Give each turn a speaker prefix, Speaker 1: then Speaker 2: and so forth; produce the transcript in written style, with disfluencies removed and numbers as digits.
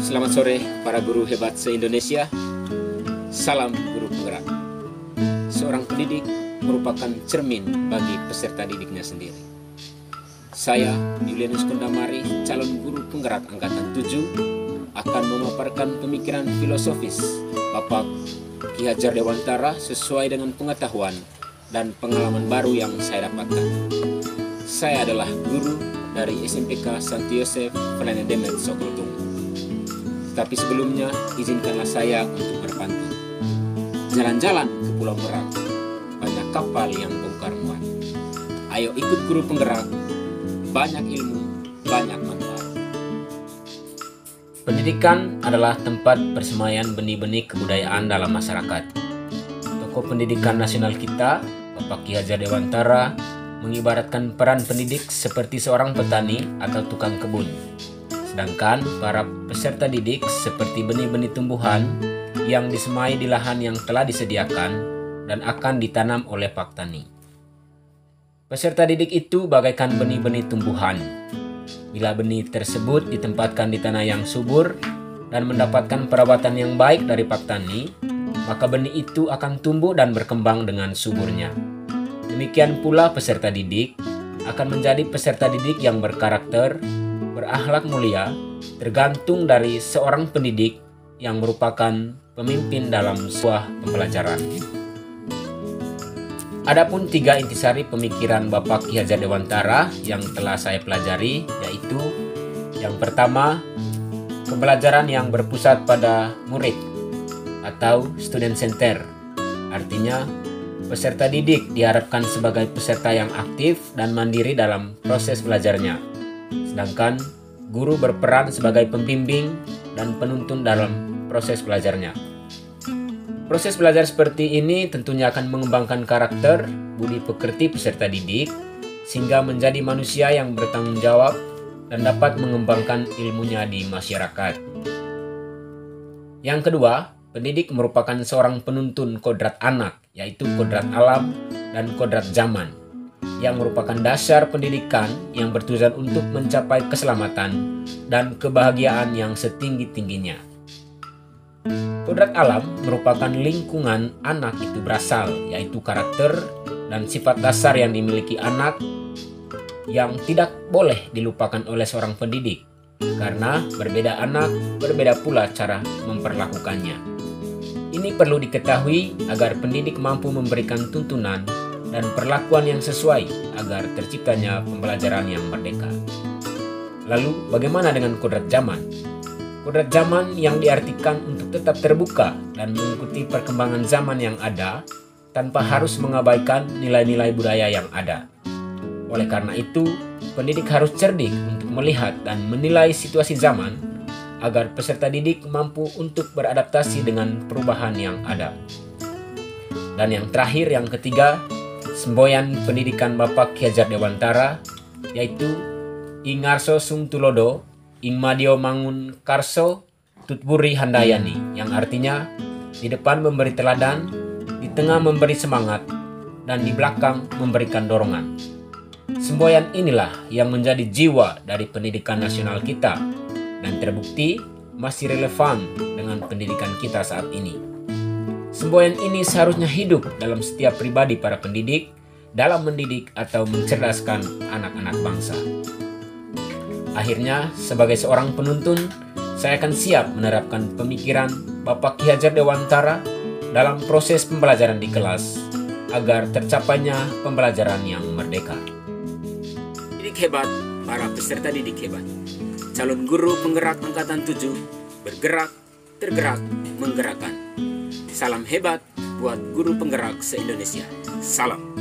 Speaker 1: Selamat sore para guru hebat se-Indonesia. Salam guru penggerak. Seorang pendidik merupakan cermin bagi peserta didiknya sendiri. Saya, Julianus Kundamari, calon guru penggerak angkatan 7, akan memaparkan pemikiran filosofis Bapak Ki Hadjar Dewantara sesuai dengan pengetahuan dan pengalaman baru yang saya dapatkan. Saya adalah guru dari SMPK Santo Yosef Pelayanan Demet Sokoltung. Tapi sebelumnya, izinkanlah saya untuk berpantun. Jalan-jalan ke Pulau Merak, banyak kapal yang bongkar muat. Ayo ikut guru penggerak, banyak ilmu, banyak manfaat. Pendidikan adalah tempat persemaian benih-benih kebudayaan dalam masyarakat. Tokoh pendidikan nasional kita, Bapak Ki Hadjar Dewantara, mengibaratkan peran pendidik seperti seorang petani atau tukang kebun. Sedangkan para peserta didik seperti benih-benih tumbuhan yang disemai di lahan yang telah disediakan dan akan ditanam oleh Pak Tani. Peserta didik itu bagaikan benih-benih tumbuhan. Bila benih tersebut ditempatkan di tanah yang subur dan mendapatkan perawatan yang baik dari Pak Tani, maka benih itu akan tumbuh dan berkembang dengan suburnya. Demikian pula peserta didik akan menjadi peserta didik yang berkarakter, berakhlak mulia, tergantung dari seorang pendidik yang merupakan pemimpin dalam sebuah pembelajaran. Adapun 3 intisari pemikiran Bapak Ki Hadjar Dewantara yang telah saya pelajari, yaitu yang pertama, pembelajaran yang berpusat pada murid atau student center. Artinya, peserta didik diharapkan sebagai peserta yang aktif dan mandiri dalam proses belajarnya. Sedangkan guru berperan sebagai pembimbing dan penuntun dalam proses belajarnya. Proses belajar seperti ini tentunya akan mengembangkan karakter, budi pekerti peserta didik, sehingga menjadi manusia yang bertanggung jawab dan dapat mengembangkan ilmunya di masyarakat. Yang kedua, pendidik merupakan seorang penuntun kodrat anak, yaitu kodrat alam dan kodrat zaman, yang merupakan dasar pendidikan yang bertujuan untuk mencapai keselamatan dan kebahagiaan yang setinggi-tingginya. Kodrat alam merupakan lingkungan anak itu berasal, yaitu karakter dan sifat dasar yang dimiliki anak yang tidak boleh dilupakan oleh seorang pendidik, karena berbeda anak, berbeda pula cara memperlakukannya. Ini perlu diketahui agar pendidik mampu memberikan tuntunan dan perlakuan yang sesuai agar terciptanya pembelajaran yang merdeka. Lalu, bagaimana dengan kodrat zaman? Kodrat zaman yang diartikan untuk tetap terbuka dan mengikuti perkembangan zaman yang ada tanpa harus mengabaikan nilai-nilai budaya yang ada. Oleh karena itu, pendidik harus cerdik untuk melihat dan menilai situasi zaman agar peserta didik mampu untuk beradaptasi dengan perubahan yang ada. Dan yang terakhir, yang ketiga, semboyan pendidikan Bapak Ki Hadjar Dewantara, yaitu Ing ngarso sung tulodo, ing madio mangun karso, tutburi handayani, yang artinya di depan memberi teladan, di tengah memberi semangat, dan di belakang memberikan dorongan. Semboyan inilah yang menjadi jiwa dari pendidikan nasional kita dan terbukti masih relevan dengan pendidikan kita saat ini. Semboyan ini seharusnya hidup dalam setiap pribadi para pendidik dalam mendidik atau mencerdaskan anak-anak bangsa. Akhirnya, sebagai seorang penuntun, saya akan siap menerapkan pemikiran Bapak Ki Hadjar Dewantara dalam proses pembelajaran di kelas agar tercapainya pembelajaran yang merdeka. Didik hebat, para peserta didik hebat. Calon guru penggerak angkatan 7, bergerak, tergerak, menggerakkan. Salam hebat buat guru penggerak se-Indonesia. Salam.